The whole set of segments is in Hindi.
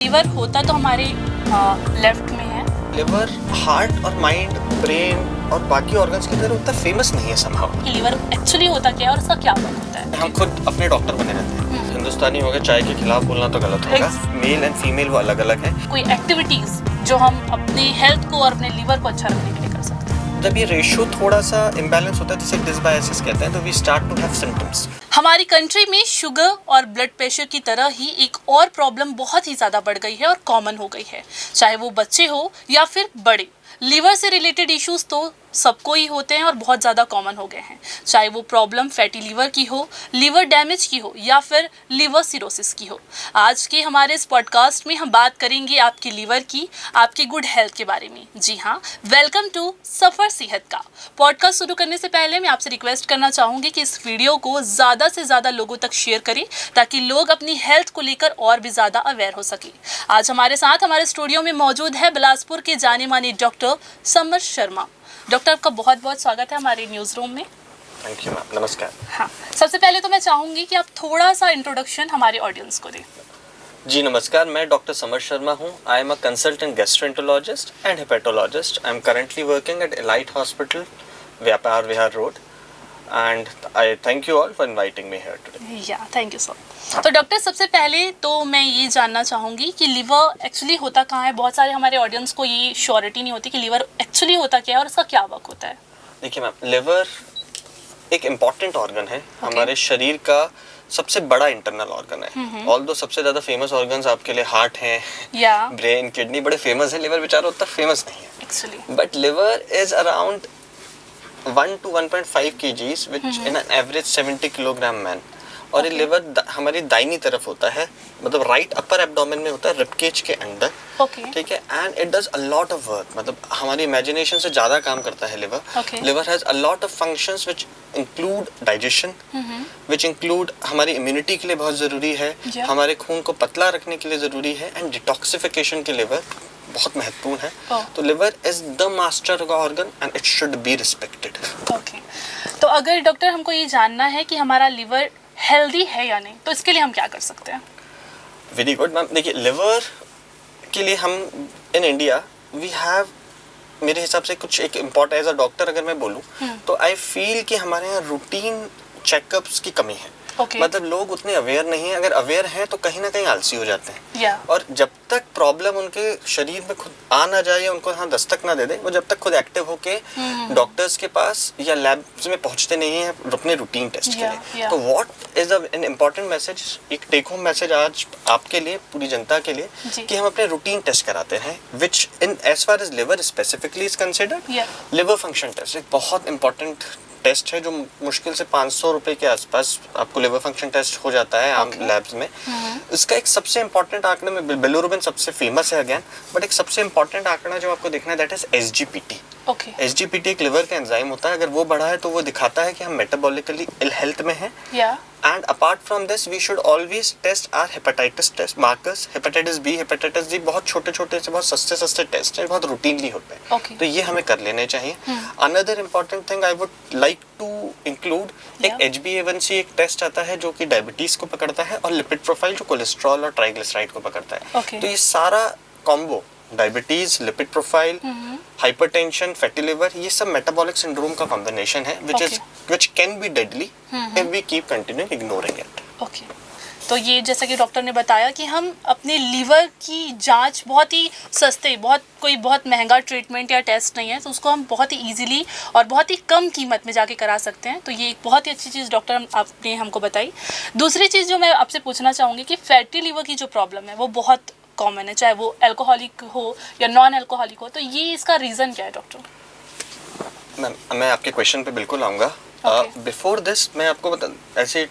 लीवर होता तो हमारे लेफ्ट में है। लिवर हार्ट और माइंड, ब्रेन और बाकी ऑर्गन्स की तरह उतना फेमस नहीं है समहाउ। लीवर एक्चुअली होता क्या है और इसका क्या वर्क होता है? हम खुद अपने डॉक्टर बने रहते हैं। हिंदुस्तानी हो गए, चाय के खिलाफ बोलना तो गलत होगा। मेल एंड फीमेल वो अलग अलग है। कोई एक्टिविटीज जो हम अपने हेल्थ को और अपने लीवर को अच्छा रखने के लिए कर सकते हैं? जब ये रेशियो थोड़ा सा इम्बैलेंस होता है, जिसे डिसबायसिस कहते हैं, तो we start to have symptoms. हमारी कंट्री में शुगर और ब्लड प्रेशर की तरह ही एक और प्रॉब्लम बहुत ही ज़्यादा बढ़ गई है और कॉमन हो गई है, चाहे वो बच्चे हो या फिर बड़े। लीवर से रिलेटेड इश्यूज तो सबको ही होते हैं और बहुत ज़्यादा कॉमन हो गए हैं, चाहे वो प्रॉब्लम फैटी लीवर की हो, लीवर डैमेज की हो या फिर लीवर सिरोसिस की हो। आज के हमारे इस पॉडकास्ट में हम बात करेंगे आपके लीवर की, आपके गुड हेल्थ के बारे में। जी हाँ, वेलकम टू सफ़र सेहत का। पॉडकास्ट शुरू करने से पहले मैं आपसे रिक्वेस्ट करना चाहूँगी कि इस वीडियो को ज़्यादा से ज़्यादा लोगों तक शेयर करें ताकि लोग अपनी हेल्थ को लेकर और भी ज़्यादा अवेयर हो सके। आज हमारे साथ हमारे स्टूडियो में मौजूद है बिलासपुर के जाने माने डॉक्टर समर शर्मा। डॉक्टर, आपका बहुत बहुत स्वागत है हमारे न्यूज़ रूम में। थैंक यू मैम, नमस्कार। हाँ, सबसे पहले तो मैं चाहूँगी कि आप थोड़ा सा इंट्रोडक्शन हमारे ऑडियंस को दें। जी नमस्कार, मैं डॉक्टर समर शर्मा हूँ। I am a consultant gastroenterologist and hepatologist. I am currently working at Elite hospital, Vyapar Vihar road, and I thank you all for inviting me here today. Yeah, thank you sir. तो डॉक्टर, सबसे पहले तो मैं ये जानना चाहूँगी कि लीवर एक्चुअली होता कहाँ है? बहुत सारे हमारे ऑडियंस को ये श्योरिटी नहीं होती कि लीवर एक्चुअली होता क्या है और इसका क्या वर्क होता है। देखिए मैम, लिवर एक इम्पॉर्टेंट ऑर्गन है। हमारे शरीर का सबसे बड़ा इंटरनल ऑर्गन है। ऑल्दो सबसे ज़्यादा फेमस ऑर्गन्स आपके लिए हार्ट हैं, ब्रेन, किडनी बड़े फेमस है। लिवर बेचारा उतना फेमस नहीं है actually, but liver is around 1 to 1.5 kgs, which in an average 70 kilogram man. और ये लिवर हमारी दाहिनी तरफ होता है, मतलब राइट अपर एब्डोमेन में होता है, रिबकेज के अंदर। ठीक है, and it does a lot of work, मतलब हमारी इमेजिनेशन से ज़्यादा काम करता है liver. Liver has a lot of functions which include digestion, which include हमारी इम्यूनिटी के लिए बहुत ज़रूरी है, हमारे खून को पतला रखने के लिए ज़रूरी है, एंड डिटॉक्सिफिकेशन के लिवर बहुत महत्वपूर्ण है। तो liver is the master organ and it should be respected. Okay, तो अगर डॉक्टर हमको ये जानना है कि हमारा लिवर हेल्दी है या नहीं, तो इसके लिए हम क्या कर सकते हैं? Very good ma'am. देखिए, लिवर के लिए हम इन इंडिया वी हैव, मेरे हिसाब से कुछ एक इम्पोर्टेंट, एज अ डॉक्टर अगर मैं बोलूँ तो आई फील कि हमारे यहाँ रूटीन चेकअप्स की कमी है। मतलब लोग उतने अवेयर नहीं है, अगर अवेयर हैं तो कहीं ना कहीं आलसी हो जाते हैं। और जब तक प्रॉब्लम उनके शरीर में खुद आ ना जाए, उनको यहाँ दस्तक ना दे दे, वो जब तक खुद एक्टिव होके डॉक्टर्स के पास या लैब्स में पहुंचते नहीं हैं अपने रूटीन टेस्ट के लिए। तो what is an important message, एक टेक होम मैसेज आज आपके लिए, पूरी जनता के लिए, कि हम अपने रूटीन टेस्ट कराते हैं, which in as far as liver specifically is considered. Liver function test एक बहुत इंपॉर्टेंट टेस्ट है जो मुश्किल से 500 रुपए के आसपास आपको लिवर फंक्शन टेस्ट हो जाता है आम लैब्स में। इसका एक सबसे इम्पोर्टेंट आंकड़ा में बिलिरुबिन सबसे फेमस है अगेन, बट एक सबसे इम्पोर्टेंट आंकड़ा जो आपको देखना है दैट इज एसजीपीटी। एसजीपीटी एक लिवर का एंजाइम होता है, अगर वो बढ़ा है तो वो दिखाता है कि हम मेटाबॉलिकली इल हेल्थ में हैं। And apart from this, we should always test our hepatitis test markers, hepatitis B, hepatitis D, बहुत छोटे-छोटे से बहुत सस्ते टेस्ट हैं, बहुत रूटीनली होते हैं। तो ये हमें कर लेने चाहिए। Another important thing I would like to include, एक HbA1c एक टेस्ट आता है जो कि डायबिटीज को पकड़ता है, और लिपिड प्रोफाइल जो कोलेस्ट्रॉल और ट्राइग्लिसराइड को पकड़ता है। तो ये सारा combo, diabetes, lipid profile, hypertension, fatty liver, ये सब मेटाबॉलिक सिंड्रोम का कॉम्बिनेशन है which can be deadly if we keep continuing ignoring it. Okay, तो ये जैसा कि डॉक्टर ने बताया कि हम अपने लीवर की जांच बहुत ही सस्ते, बहुत महंगा ट्रीटमेंट या टेस्ट नहीं है, तो उसको हम बहुत ही इजीली और बहुत ही कम कीमत में जाके करा सकते हैं। तो ये एक बहुत ही अच्छी चीज़ डॉक्टर आपने हमको बताई। दूसरी चीज़ जो मैं आपसे पूछना चाहूँगी कि फैटी लीवर की जो प्रॉब्लम है वो बहुत कॉमन है, चाहे वो अल्कोहलिक हो या नॉन अल्कोहलिक हो, तो ये इसका रीज़न क्या है डॉक्टर? मैम, मैं आपके क्वेश्चन पे बिल्कुल आऊँगा। बिफोर दिस मैं आपको बता, ऐसे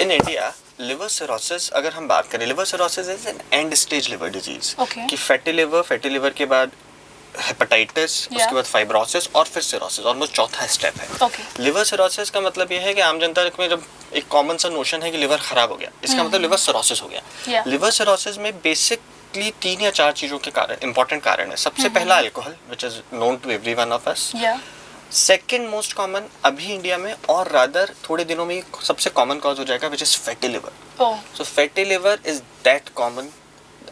इन इंडिया लिवर सिरोसिस अगर हम बात करें, liver cirrhosis is an and stage liver disease, कि फैटी लिवर के बाद हेपेटाइटिस, उसके बाद फाइब्रोसिस और फिर सिरोसिस, ऑलमोस्ट चौथा स्टेप है। लिवर सिरोसिस का मतलब ये है कि आम जनता में जब एक कॉमन सा नोशन है कि लिवर खराब हो गया, इसका मतलब लिवर सिरोसिस हो गया। लिवर सिरोसिस में बेसिकली 3 या 4 चीजों के कारण, इंपॉर्टेंट कारण है। सबसे पहला alcohol, which is known to everyone of us. Second most common अभी इंडिया में, और रादर थोड़े दिनों में सबसे कॉमन कॉज हो जाएगा, which is fatty liver. So fatty liver is that common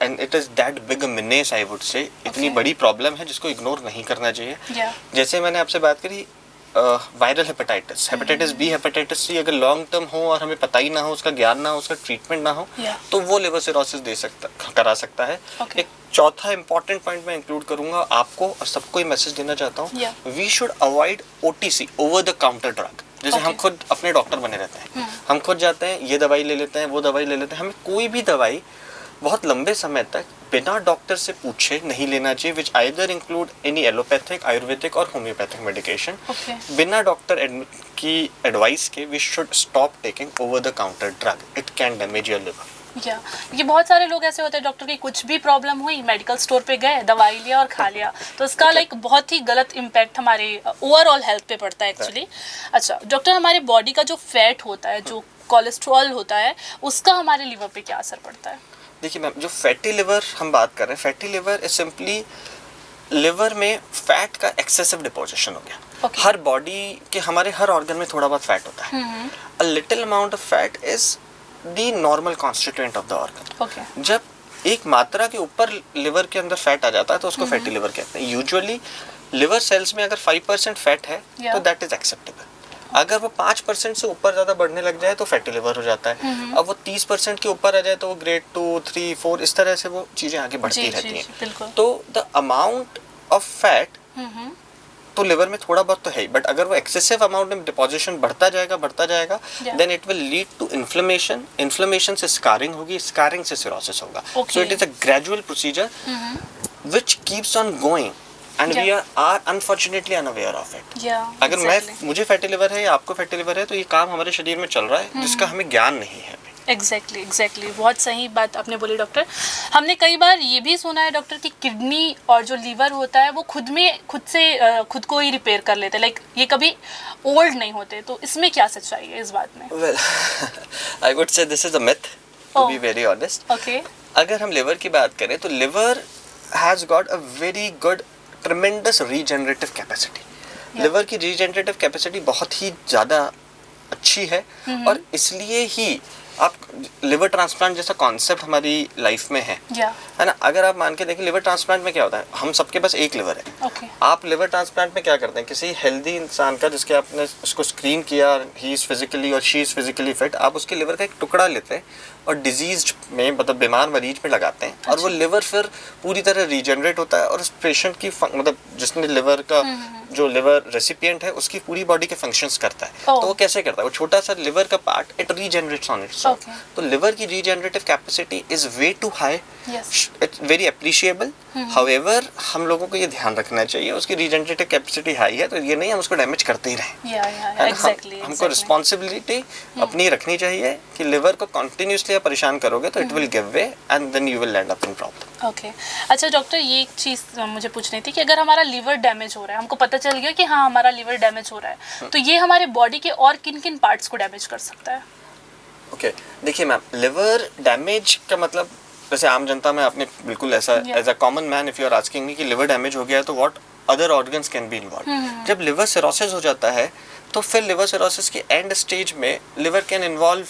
and it is that big menace I would से, इतनी Okay. बड़ी प्रॉब्लम है जिसको इग्नोर नहीं करना चाहिए। Yeah. जैसे मैंने आपसे बात करी viral hepatitis, hepatitis B, hepatitis C अगर लॉन्ग टर्म हो और हमें पता ही ना हो, उसका ज्ञान ना हो, उसका ट्रीटमेंट ना हो, Yeah. तो वो लिवर सिरोसिस करा सकता है। Okay. एक चौथा इंपॉर्टेंट पॉइंट मैं इंक्लूड करूंगा आपको और सबको ही मैसेज देना चाहता हूँ, Yeah. We should avoid OTC, over the counter drug. जैसे हम Okay. खुद अपने डॉक्टर बने रहते हैं, हम खुद जाते हैं, ये दवाई ले लेते हैं, वो दवाई ले लेते हैं, हमें कोई भी दवाई बहुत लंबे समय तक बिना डॉक्टर से पूछे नहीं लेना चाहिए, which either include any allopathic, Ayurvedic और होम्योपैथिक मेडिकेशन। Okay. बिना डॉक्टर की एडवाइस के we should stop taking over the counter drug, it can damage your liver. या ये बहुत सारे लोग ऐसे होते हैं डॉक्टर की कुछ भी प्रॉब्लम हुई, मेडिकल स्टोर पे गए, दवाई लिया और खा लिया, तो इसका लाइक बहुत ही गलत इम्पैक्ट हमारे ओवरऑल हेल्थ पे पड़ता है एक्चुअली। अच्छा डॉक्टर, हमारे बॉडी का जो फैट होता है, जो कोलेस्ट्रॉल होता है, उसका हमारे लिवर पे क्या असर पड़ता है? देखिए मैम, जो फैटी लिवर हम बात कर रहे हैं, fatty liver is simply liver में फैट का एक्सेसिव डिपोजिशन हो गया। Okay. हर बॉडी के हमारे हर ऑर्गन में थोड़ा बहुत फैट होता है। A little amount of fat is the normal constituent of the organ. Okay. जब एक मात्रा के ऊपर लिवर के अंदर फैट आ जाता है तो उसको फैटी लिवर कहते हैं। यूजुअली लिवर सेल्स में अगर 5% फैट है Yeah. तो दैट इज एक्सेप्टेबल। अगर वो 5% से ऊपर ज़्यादा बढ़ने लग जाए तो फैटी लिवर हो जाता है। अब वो 30% के ऊपर आ जाए तो वो ग्रेड 2, 3, 4 इस तरह से वो चीज़ें आगे बढ़ती जी, रहती जी, हैं। जी, बिल्कुल। तो द अमाउंट ऑफ फैट तो लिवर में थोड़ा बहुत तो है ही, बट अगर वो एक्सेसिव अमाउंट में डिपोजिशन बढ़ता जाएगा Yeah. Then it will lead to inflammation, inflammation से स्कारिंग होगी, स्कारिंग से सिरोसिस होगा। Okay. So it is a gradual procedure which keeps on going and we Yeah. Are unfortunately unaware of it. या अगर मुझे फैटी लिवर है या आपको फैटी लिवर है तो ये काम हमारे शरीर में चल रहा है जिसका हमें ज्ञान नहीं है। एग्जैक्टली बहुत सही बात आपने बोली डॉक्टर। हमने कई बार ये भी सुना है डॉक्टर कि किडनी और जो लीवर होता है वो खुद को ही रिपेयर कर लेते हैं, लाइक ये कभी ओल्ड नहीं होते, तो इसमें क्या सच्चाई है इस बात में? Well I would say this is a myth, to Oh. Be very honest. Okay. अगर हम लिवर की बात करें तो liver has got a very good tremendous regenerative capacity. Yeah. Liver की रीजनरेटिव कैपेसिटी बहुत ही ज़्यादा अच्छी है और इसलिए ही आप लिवर ट्रांसप्लांट जैसा कॉन्सेप्ट हमारी लाइफ में है या ना। अगर आप मान के देखें लिवर ट्रांसप्लांट में क्या होता है, हम सबके पास एक लिवर है। ओके। आप लिवर ट्रांसप्लांट में क्या करते हैं, किसी हेल्दी इंसान का जिसके आपने उसको स्क्रीन किया, ही इज़ फिजिकली और शी इज़ फिजिकली फिट, आप उसके लिवर का एक टुकड़ा लेते हैं और डिजीज में मतलब बीमार मरीज में लगाते हैं और वो लिवर फिर पूरी तरह रीजनरेट होता है और उस पेशेंट की मतलब जिसने लिवर का जो लिवर रेसिपिएंट है उसकी पूरी बॉडी के फंक्शंस करता है। Oh. तो वो कैसे करता है, वो छोटा सा लिवर का part it regenerates on its own. Okay. तो लिवर की regenerative capacity is way too high, yes. It's very appreciable. However हम लोगों को ये ध्यान रखना चाहिए उसकी रीजनरेटिव कैपेसिटी हाई है तो ये नहीं हम उसको डैमेज करते ही रहें। या है ना? एग्जैक्टली हमको रिस्पॉन्सिबिलिटी अपनी रखनी चाहिए कि लिवर को कंटिन्यूसली आप परेशान करोगे तो it will give way and then you will land up in problem. Okay. अच्छा डॉक्टर, ये एक चीज़ मुझे पूछनी थी कि अगर हमारा लिवर डैमेज हो रहा है, हमको पता चल गया कि हाँ हमारा लिवर डैमेज हो रहा है, तो ये हमारे बॉडी के और किन किन पार्ट्स को डैमेज कर सकता है? ओके देखिए मैम, लिवर डैमेज का मतलब जैसे आम जनता में आपने बिल्कुल ऐसा Yeah. As a common man if you are asking me कि लिवर डैमेज हो गया है तो what other organs can be involve. जब लिवर सिरोसिस हो जाता है तो फिर लिवर सिरोसिस के एंड स्टेज में लिवर कैन इन्वॉल्व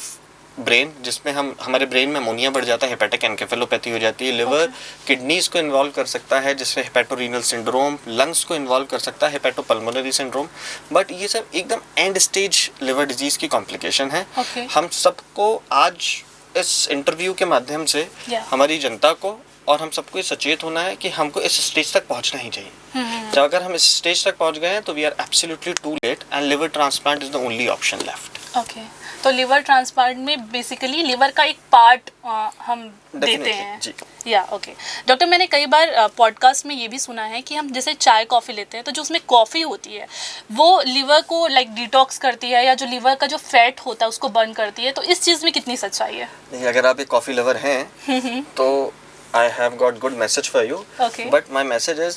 ब्रेन, जिसमें हमारे ब्रेन में अमोनिया बढ़ जाता है, हेपेटिक एनकेफेलोपैथी हो जाती है। लिवर किडनीज को इन्वॉल्व कर सकता है जिसमें हेपेटोरीनल सिंड्रोम, लंग्स को इन्वॉल्व कर सकता है हेपेटोपल्मोनरी सिंड्रोम। बट ये सब एकदम एंड स्टेज लिवर डिजीज की कॉम्प्लिकेशन है। Okay. हम सबको आज इस इंटरव्यू के माध्यम से Yeah. हमारी जनता को और हम सबको ये सचेत होना है कि हमको इस स्टेज तक पहुंचना ही चाहिए। जब अगर हम इस स्टेज तक पहुंच गए हैं तो we are absolutely too late and liver transplant is the only option left. Okay. तो लिवर ट्रांसप्लांट में बेसिकली लिवर का एक पार्ट हम देते Definitely, हैं जी। या ओके। डॉक्टर, मैंने कई बार पॉडकास्ट में ये भी सुना है कि हम जैसे चाय कॉफ़ी लेते हैं तो जो उसमें कॉफ़ी होती है वो लिवर को लाइक डिटॉक्स करती है या जो लिवर का जो फैट होता है उसको बर्न करती है, तो इस चीज़ में कितनी सच्चाई है? देखिए अगर आप एक कॉफ़ी लवर हैं तो I have got good message for you. Okay. But my message is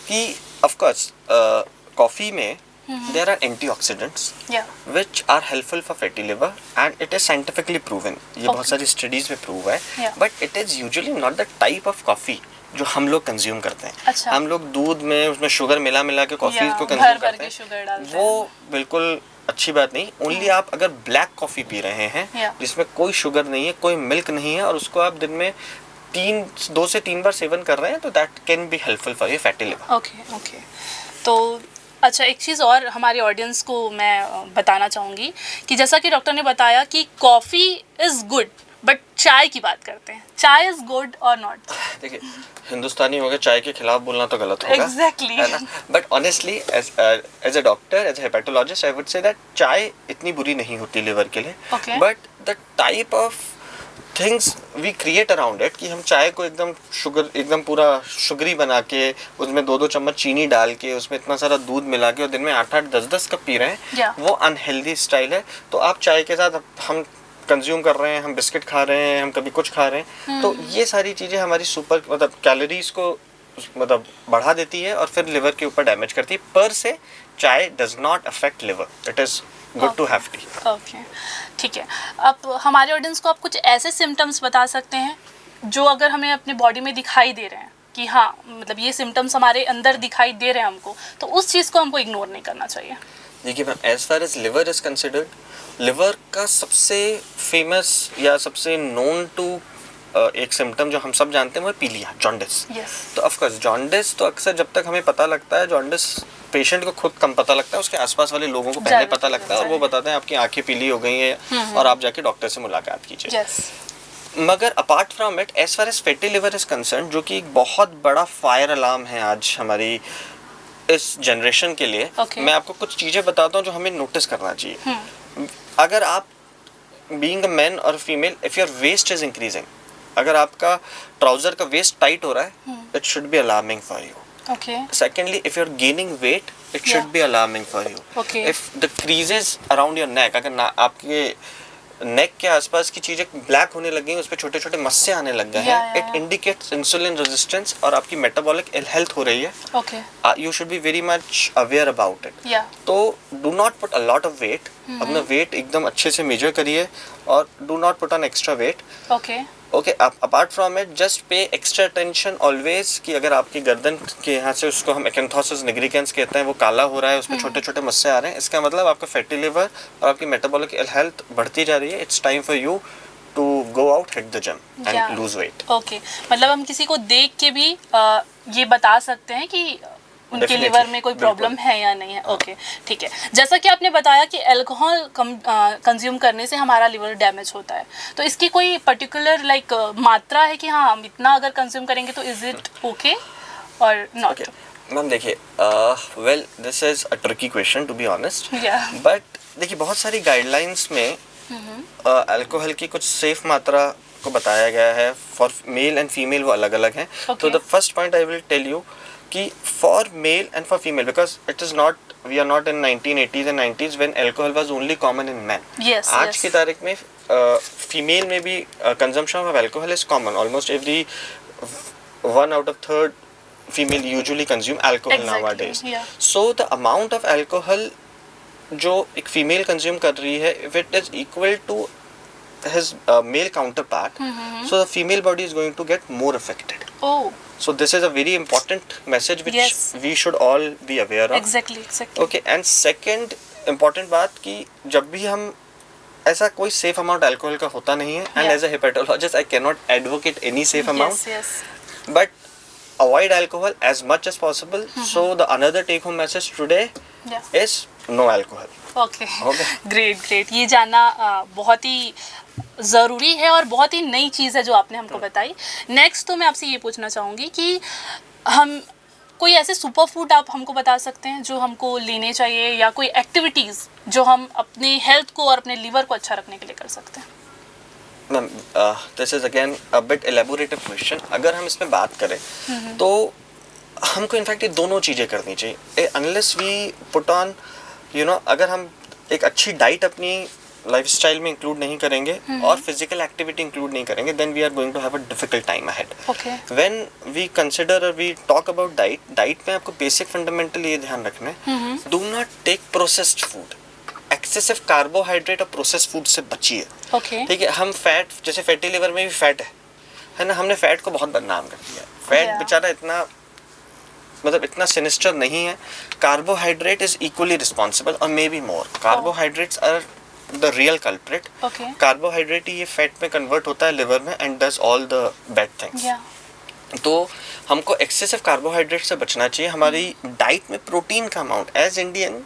कि ऑफ कोर्स कॉफ़ी में देयर आर एंटीऑक्सीडेंट्स या which are helpful for fatty liver and it is scientifically proven। ये बहुत सारी स्टडीज में प्रूव है। Yeah. But it is usually not the type of coffee जो हम लोग कंज्यूम करते हैं। अच्छा। हम लोग दूध में उसमें शुगर मिला मिला के कॉफ़ी Yeah, को भर कंज्यूम भर करते के sugar हैं, डालते वो बिल्कुल अच्छी बात नहीं। ओनली आप अगर ब्लैक कॉफ़ी पी रहे हैं Yeah. जिसमें कोई शुगर नहीं है, कोई मिल्क नहीं है और उसको आप दिन में 2 से 3 बार सेवन कर रहे हैं तो that can be helpful for your fatty liver. Okay. तो अच्छा, एक चीज़ और हमारे ऑडियंस को मैं बताना चाहूँगी कि जैसा कि डॉक्टर ने बताया कि कॉफ़ी इज़ गुड, बट चाय की बात करते हैं, चाय इज़ गुड और नॉट? देखिए, हिंदुस्तानी हो गए, चाय के खिलाफ बोलना तो गलत होगा। एग्जैक्टली है ना, but honestly as a doctor, as a hepatologist, I would say that चाय इतनी बुरी नहीं होती लिवर के लिए, Okay. But the type of things we create around it, कि हम चाय को एकदम पूरा शुगरी बना के उसमें 2-2 चम्मच चीनी डाल के उसमें इतना सारा दूध मिला के और दिन में 8-8 10-10 कप पी रहे हैं, Yeah. वो अनहेल्दी स्टाइल है। तो आप चाय के साथ हम कंज्यूम कर रहे हैं, हम बिस्किट खा रहे हैं, हम कभी कुछ खा रहे हैं, तो ये सारी चीज़ें हमारी मतलब कैलोरीज को मतलब बढ़ा देती है और फिर लिवर के ऊपर डैमेज करती है। Per se chai does not affect liver, it is good to have tea. Okay, ठीक है। अब हमारे ऑडियंस को आप कुछ ऐसे सिम्टम्स बता सकते हैं जो अगर हमें अपने बॉडी में दिखाई दे रहे हैं कि हाँ, मतलब ये सिम्टम्स हमारे अंदर दिखाई दे रहे हैं हमको, तो उस चीज़ को हमको इग्नोर नहीं करना चाहिए? देखिए ma'am, as far as liver is considered, liver का सबसे फेमस या सबसे नोन टू एक सिम्टम जो हम सब जानते हैं वो है पीलिया, जॉन्डिस। Yes. तो ऑफकोर्स जॉन्डिस तो अक्सर जब तक हमें पता लगता है, जॉन्डिस पेशेंट को खुद कम पता लगता है, उसके आसपास वाले लोगों को पहले पता लगता है और वो बताते हैं आपकी आंखें पीली हो गई हैं और आप जाके डॉक्टर से मुलाकात कीजिए। Yes. मगर apart from it, as far as fatty liver is concern, जो कि एक बहुत बड़ा फायर अलार्म है आज हमारी इस जनरेशन के लिए, Okay. मैं आपको कुछ चीज़ें बताता हूँ जो हमें नोटिस करना चाहिए। अगर आप बीइंग अ मैन और female, if your waist is increasing, अगर आपका ट्राउजर का वेस्ट टाइट हो रहा है, it should be alarming for you. Okay. Secondly, if you're gaining weight, it should Yeah. be alarming for you. Okay. If the creases around your neck, अगर आपके नेक के आसपास की चीजें ब्लैक होने लग गई, उस पर छोटे छोटे मस्से आने लग गए हैं, इट इंडिकेट्स इंसुलिन रेजिस्टेंस और आपकी मेटाबॉलिक हेल्थ हो रही है। Okay. You should be very much aware about it. Yeah. तो do not put a lot of weight, अपना वेट एकदम अच्छे से मेजर करिए और do not put on extra weight. Okay. Okay, apart from it, just pay extra attention always कि अगर आपकी गर्दन के यहाँ से, उसको हम एक्यांथोसिस निग्रिकेंस कहते हैं, वो काला हो रहा है, उसमें छोटे छोटे मस्से आ रहे हैं, इसका मतलब आपका फैटी लिवर और आपकी मेटाबॉलिक हेल्थ बढ़ती जा रही है। It's time for you to go out, hit the gym and lose weight. Okay, मतलब हम किसी को देख के भी ये बता सकते हैं कि उनके Definitely, लिवर में कोई प्रॉब्लम बिल्कुल। है या नहीं है। ओके, ठीक है। जैसा कि आपने बताया कि अल्कोहल कंज्यूम करने से हमारा लिवर डैमेज होता है, तो इसकी कोई पर्टिकुलर मात्रा है कि हाँ, हम इतना अगर कंज्यूम करेंगे तो इज इट ओके और नॉट? मैम देखिए, well this is a tricky question to be honest, Yeah. But देखिए बहुत सारी गाइडलाइंस में अल्कोहल की कुछ सेफ मात्रा को बताया गया है। फॉर मेल एंड फीमेल वो अलग अलग हैं। तो the first point I will tell you कि for male and for female, because it is not, we are not in 1980s and 90s when alcohol was only common in men. Yes, आज yes. की तारीख में फीमेल में भी consumption of alcohol is common. Almost every 1 out of 3 female usually consume alcohol Exactly, nowadays. yeah. So the amount of alcohol जो एक फीमेल कंज्यूम कर रही है, if it is equal to his male counterpart, so the female body is going to get more affected. Oh, So this is a very important message which Yes. we should all be aware of. exactly. Okay, and second important बात कि जब भी हम, ऐसा कोई safe amount alcohol का होता नहीं है, and Yeah. as a hepatologist I cannot advocate any safe amount, Yes. but avoid alcohol as much as possible. So the another take home message today Yeah. is no alcohol. Okay, Okay. Great. ये जानना बहुत ही ज़रूरी है और बहुत ही नई चीज़ है जो आपने हमको बताई। नेक्स्ट तो मैं आपसे ये पूछना चाहूँगी कि हम कोई ऐसे सुपर फूड आप हमको बता सकते हैं जो हमको लेने चाहिए, या कोई एक्टिविटीज़ जो हम अपनी हेल्थ को और अपने लिवर को अच्छा रखने के लिए कर सकते हैं? Ma'am this is again a bit elaborative question. अगर हम इसमें बात करें तो हमको इनफैक्ट ये दोनों चीज़ें करनी चाहिए। अनलेस वी पुट ऑन अगर हम एक अच्छी डाइट अपनी लाइफस्टाइल में इंक्लूड नहीं करेंगे और फिजिकल एक्टिविटी इंक्लूड नहीं करेंगे, then we are going to have a difficult time ahead. Okay, when we consider और वी टॉक अबाउट डाइट में आपको बेसिक फंडामेंटल ये ध्यान रखना है, do not take processed food. Excessive carbohydrate और प्रोसेस्ड फूड से बचिए। ओके, ठीक है, हम फैट, जैसे फैटी लिवर में भी फैट है ना, हमने फैट को बहुत बदनाम कर दिया। Fat Yeah. बेचारा इतना, मतलब इतना सिनिस्टर नहीं है। कार्बोहाइड्रेट इज इक्वली रिस्पॉन्सिबल और may be more. Carbohydrates are the real culprit. Okay. Carbohydrate ही ये फैट में कन्वर्ट होता है लिवर में and does all the bad things. तो हमको एक्सेसिव कार्बोहाइड्रेट से बचना चाहिए। हमारी डाइट में प्रोटीन का amount as Indian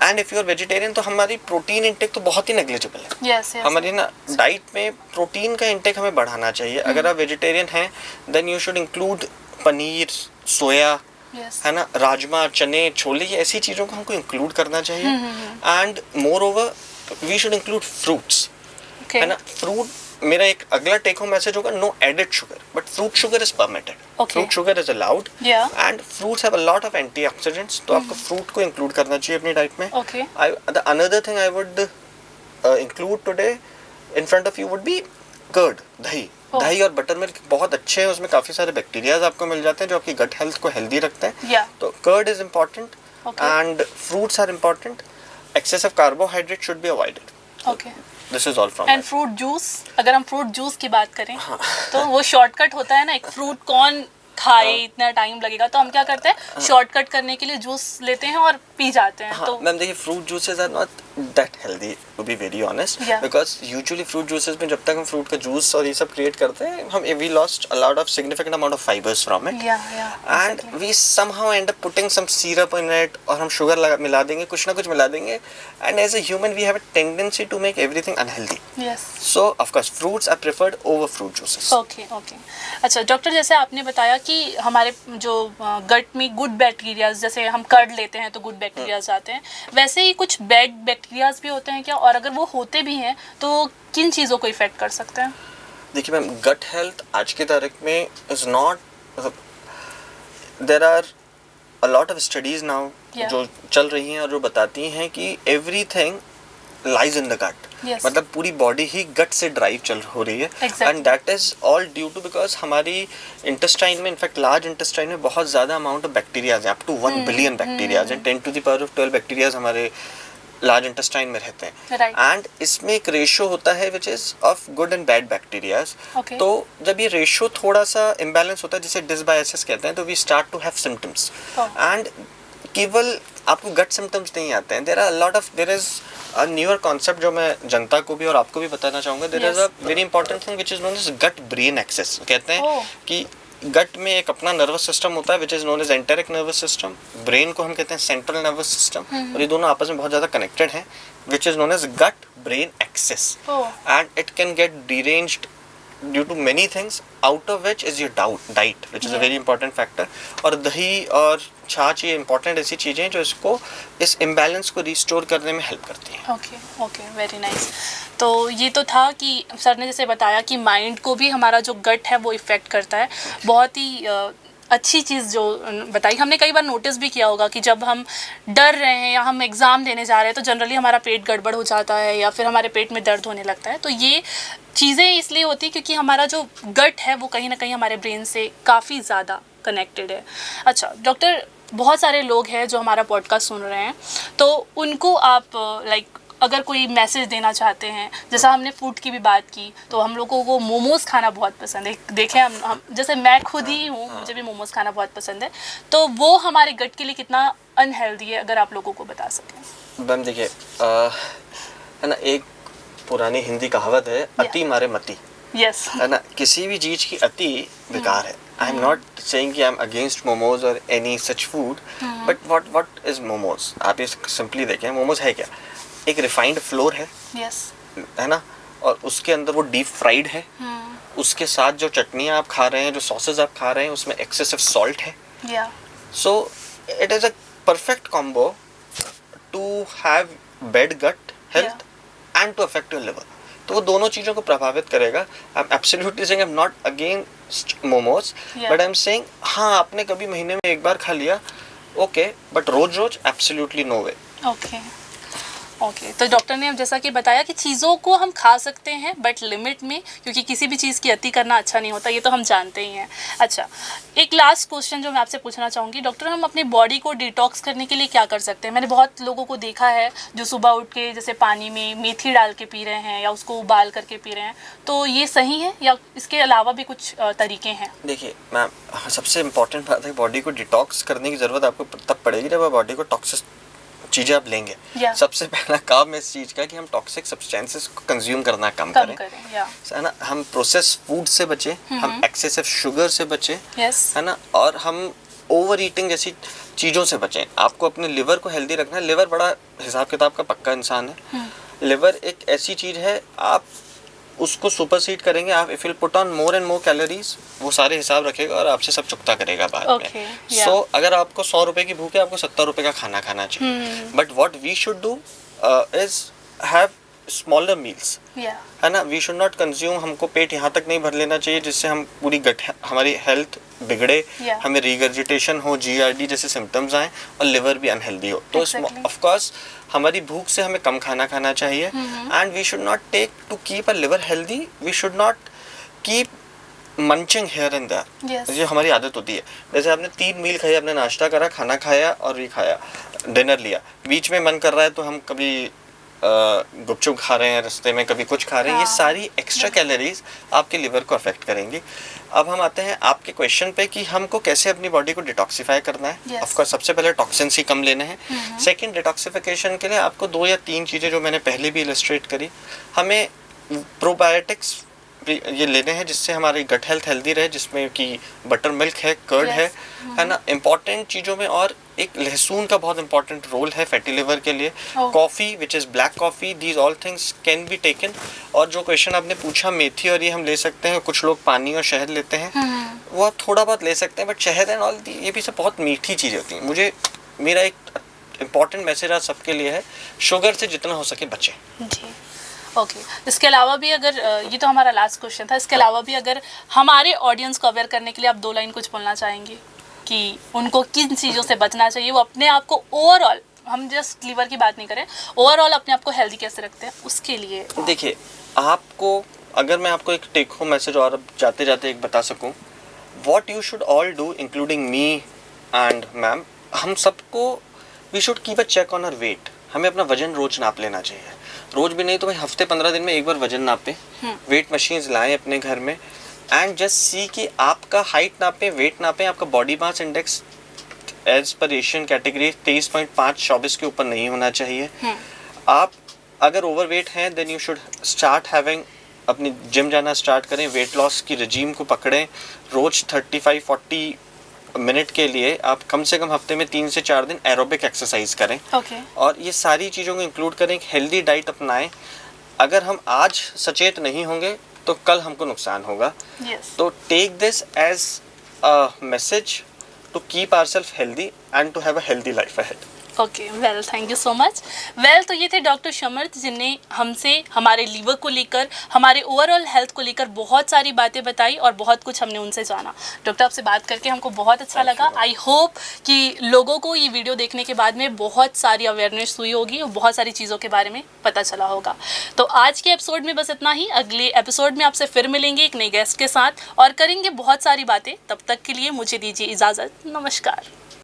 and if you are vegetarian तो हमारी प्रोटीन इंटेक तो बहुत ही नेग्लिजिबल है। yes, हमारी ना डाइट में प्रोटीन का इंटेक हमें बढ़ाना चाहिए। अगर आप वेजिटेरियन हैं then you should include paneer, soya, है ना, राजमा, चने, छोले, ये ऐसी चीज़ों को हमको इंक्लूड करना चाहिए। And moreover we should include fruits, है ना। फ्रूट, मेरा एक अगला टेक होम मैसेज होगा, no added sugar but fruit sugar is permitted, fruit sugar is allowed and fruits have a lot of antioxidants. तो आपको फ्रूट को इंक्लूड करना चाहिए अपनी डाइट में। The another thing I would include today in front of you would be curd, दही। दही और बटर मिल्क बहुत अच्छे हैं, उसमें काफ़ी सारे बैक्टीरियाज आपको मिल जाते हैं जो आपकी गट हेल्थ को हेल्दी रखते हैं। तो curd is important and fruits are important. Excessive carbohydrate should be avoided. This is all from and fruit juice, अगर हम फ्रूट जूस की बात करें तो वो शॉर्टकट होता है ना, एक फ्रूट कौन खाए, इतना टाइम लगेगा, तो हम क्या करते हैं शॉर्टकट करने के लिए जूस लेते हैं और पी जाते हैं। तो मैम देखिए, fruit juices are not that healthy to be very honest, because usually fruit juices में जब तक हम फ्रूट का जूस और ये सब क्रिएट करते हैं, हम we lost a lot of significant amount of fibres from it and we somehow end up putting some syrup in it, और हम शुगर मिला देंगे, कुछ ना कुछ मिला देंगे, and as a human we have a tendency to make everything unhealthy. So of course fruits are preferred over fruit juices. Okay. अच्छा डॉक्टर, जैसे आपने बताया कि हमारे जो गट में गुड बैक्टीरियाज, जैसे हम कर्ड लेते हैं तो गुड बैक्टीरियाज आते हैं, वैसे ही कुछ बैड बैक्टीरियाज भी होते हैं क्या, और अगर वो होते भी हैं तो किन चीज़ों को इफेक्ट कर सकते हैं? देखिए मैम, गट हेल्थ आज की तारीख में is not, there are a lot of studies now जो चल रही हैं और जो बताती हैं कि everything lies in the gut. मतलब पूरी बॉडी ही गट से ड्राइव हो रही है and that is all due to because हमारी इंटेस्टाइन में, इनफैक्ट लार्ज इंटेस्टाइन में बहुत ज़्यादा अमाउंट ऑफ बैक्टीरियाज हैं, अप टू 1 बिलियन बैक्टीरियाज हैं, 10 to the power of 12 bacterias हमारे लार्ज इंटेस्टाइन में रहते हैं एंड इसमें एक रेशियो होता है which is of good and bad bacterias. तो जब ये रेशियो थोड़ा सा इम्बैलेंस होता है, जिसे डिसबायोसिस कहते हैं, तो we start to have symptoms and केवल आपको गट सिम्टम्स नहीं आते हैं, there is a newer concept जो मैं जनता को भी और आपको भी बताना चाहूँगा। There is a very important thing which is known as gut brain axis. कहते हैं कि गट में एक अपना नर्वस सिस्टम होता है which is known as enteric nervous system, brain को हम कहते हैं सेंट्रल नर्वस सिस्टम, और ये दोनों आपस में बहुत ज़्यादा कनेक्टेड हैं, which is known as gut brain axis and it can get deranged due to many things, out of which is your diet which is a very important factor। और दही और छाछ ये important ऐसी चीज़ें हैं जो इसको, इस imbalance को restore करने में help करती हैं। Okay, very nice. तो ये तो था कि सर ने जैसे बताया कि माइंड को भी हमारा जो गट है वो इफ़ेक्ट करता है। बहुत ही अच्छी चीज़ जो बताई। हमने कई बार नोटिस भी किया होगा कि जब हम डर रहे हैं या हम एग्ज़ाम देने जा रहे हैं तो जनरली हमारा पेट गड़बड़ हो जाता है या फिर हमारे पेट में दर्द होने लगता है। तो ये चीज़ें इसलिए होती है क्योंकि हमारा जो गट है वो कहीं ना कहीं हमारे ब्रेन से काफ़ी ज़्यादा कनेक्टेड है। अच्छा डॉक्टर, बहुत सारे लोग हैं जो हमारा पॉडकास्ट सुन रहे हैं, तो उनको आप अगर कोई मैसेज देना चाहते हैं, जैसा हमने फूड की भी बात की, तो हम लोगों को मोमोज़ खाना बहुत पसंद है। देखें हम जैसे मैं खुद ही हूँ, मुझे भी मोमोज़ खाना बहुत पसंद है, तो वो हमारे गट के लिए कितना अनहेल्दी है, अगर आप लोगों को बता सकें। मैम देखिए, है ना, एक पुरानी हिंदी कहावत है, अति मारे मति। यस है ना, किसी भी चीज़ की अति बेकार है। आई एम नॉट सेइंग कि आई एम अगेंस्ट मोमोज और any such food, but what is momos? आप ये सिंपली देखें, मोमोज है क्या? एक रिफाइंड फ्लोर है, है ना, और उसके अंदर वो डीप फ्राइड है, उसके साथ जो चटनियाँ आप खा रहे हैं, जो सॉसेज आप खा रहे हैं, उसमें एक्सेसिव सॉल्ट है। So it is a perfect combo to have bad gut health and to affect your liver. तो वो दोनों चीज़ों को प्रभावित करेगा। I am absolutely saying I am not against momos, but I am saying हाँ, आपने कभी महीने में एक बार खा लिया, ओके, बट रोज रोज एब्सोल्युटली नो वे। ओके, तो डॉक्टर ने अब जैसा कि बताया कि चीज़ों को हम खा सकते हैं बट लिमिट में, क्योंकि किसी भी चीज़ की अति करना अच्छा नहीं होता, ये तो हम जानते ही हैं। अच्छा, एक लास्ट क्वेश्चन जो मैं आपसे पूछना चाहूँगी डॉक्टर, हम अपनी बॉडी को डिटॉक्स करने के लिए क्या कर सकते हैं? मैंने बहुत लोगों को देखा है जो सुबह उठ के जैसे पानी में मेथी डाल के पी रहे हैं या उसको उबाल करके पी रहे हैं, तो ये सही है या इसके अलावा भी कुछ तरीके हैं? देखिए मैम, सबसे इम्पॉर्टेंट बात है, बॉडी को डिटॉक्स करने की ज़रूरत आपको तब पड़ेगी जब आप बॉडी को टॉक्सिक चीज़ें आप लेंगे, सबसे पहला काम इस चीज़ का कि हम टॉक्सिक सब्सटेंसेस को कंज्यूम करना कम करें, है ना। हम प्रोसेस फूड से बचें, हम एक्सेसिव शुगर से बचें, है ना, और हम ओवर ईटिंग जैसी चीज़ों से बचें। आपको अपने लिवर को हेल्दी रखना है। लिवर बड़ा हिसाब किताब का पक्का इंसान है। लिवर एक ऐसी चीज़ है, आप उसको सुपरसीड करेंगे, आप if you put on more and more calories, वो सारे हिसाब रखेगा और आपसे सब चुकता करेगा बाद में। सो अगर आपको 100 रुपए की भूख है, आपको 70 रुपए का खाना खाना चाहिए। But what we should do is have smaller meals, है ना। वी शुड नॉट कंज्यूम, हमको पेट यहाँ तक नहीं भर लेना चाहिए जिससे हम पूरी हमारी हेल्थ बिगड़े, हमें रिगर्जिटेशन हो, जीआरडी जैसे सिम्टम्स आए और लिवर भी अनहेल्दी हो। तो ऑफ कोर्स हमारी भूख से हमें कम खाना खाना चाहिए। And we should not take to keep a liver healthy, we should not keep munching here and there. ये हमारी आदत होती है। जैसे आपने 3 मील खाई, आपने नाश्ता करा, खाना खाया और ये खाया, डिनर लिया, बीच में मन कर रहा है तो हम कभी गुपचुप खा रहे हैं रास्ते में, कभी कुछ खा रहे हैं। ये सारी एक्स्ट्रा कैलोरीज आपके लिवर को अफेक्ट करेंगी। अब हम आते हैं आपके क्वेश्चन पे कि हमको कैसे अपनी बॉडी को डिटॉक्सिफाई करना है। ऑफ कोर्स सबसे पहले टॉक्सिन्स ही कम लेने हैं। सेकंड, डिटॉक्सिफिकेशन के लिए आपको 2 या 3 चीज़ें जो मैंने पहले भी इलस्ट्रेट करी, हमें प्रोबायोटिक्स ये लेने हैं जिससे हमारी गट हेल्थ हेल्दी रहे, जिसमें कि बटर मिल्क है, कर्ड है ना, इम्पॉर्टेंट चीज़ों में। और एक लहसुन का बहुत इंपॉर्टेंट रोल है फैटी लिवर के लिए। Coffee which is black coffee, these all things can be taken. और जो क्वेश्चन आपने पूछा, मेथी और ये हम ले सकते हैं। कुछ लोग पानी और शहद लेते हैं, वो आप थोड़ा बहुत ले सकते हैं, बट शहद एंड ऑल ये भी सब बहुत मीठी चीज़ें होती हैं। मेरा एक इम्पॉर्टेंट मैसेज आज सबके लिए है, शुगर से जितना हो सके बचें। ओके इसके अलावा भी अगर ये तो हमारा लास्ट क्वेश्चन था, इसके अलावा भी अगर हमारे ऑडियंस को अवेयर करने के लिए आप 2 लाइन कुछ बोलना चाहेंगे कि उनको किन चीज़ों से बचना चाहिए, वो अपने आप को ओवरऑल, हम जस्ट लीवर की बात नहीं करें, ओवरऑल अपने आप को हेल्दी कैसे रखते हैं उसके लिए। देखिए, आपको अगर मैं आपको एक टेक होम मैसेज और जाते जाते एक बता सकूं, what you should all do including me and ma'am, हम सबको we should keep a check on our weight. हमें अपना वजन रोज नाप लेना चाहिए, रोज भी नहीं तो भाई हफ्ते 15 दिन में एक बार वजन नापें। वेट मशीन्स लाएं अपने घर में एंड जस्ट सी कि आपका हाइट नापें, वेट नापें, आपका body mass index as per Asian category 23.5-24 के ऊपर नहीं होना चाहिए। आप अगर ओवरवेट हैं then you should start having, अपनी जिम जाना स्टार्ट करें, वेट लॉस की रजीम को पकड़ें। रोज 35-40 मिनट के लिए आप कम से कम हफ्ते में 3 से 4 दिन एरोबिक एक्सरसाइज करें। और ये सारी चीज़ों को इंक्लूड करें, एक हेल्दी डाइट अपनाएं। अगर हम आज सचेत नहीं होंगे तो कल हमको नुकसान होगा। तो take this as a message to keep ourselves healthy and to have a healthy life ahead. Okay well, thank you so much. Well, तो ये थे डॉक्टर समर्थ जिन्होंने हमसे हमारे लीवर को लेकर, हमारे ओवरऑल हेल्थ को लेकर बहुत सारी बातें बताई और बहुत कुछ हमने उनसे जाना। डॉक्टर, आपसे बात करके हमको बहुत अच्छा लगा। आई होप कि लोगों को ये वीडियो देखने के बाद में बहुत सारी अवेयरनेस हुई होगी और बहुत सारी चीज़ों के बारे में पता चला होगा। तो आज के एपिसोड में बस इतना ही। अगले एपिसोड में आपसे फिर मिलेंगे एक नए गेस्ट के साथ और करेंगे बहुत सारी बातें। तब तक के लिए मुझे दीजिए इजाज़त। नमस्कार।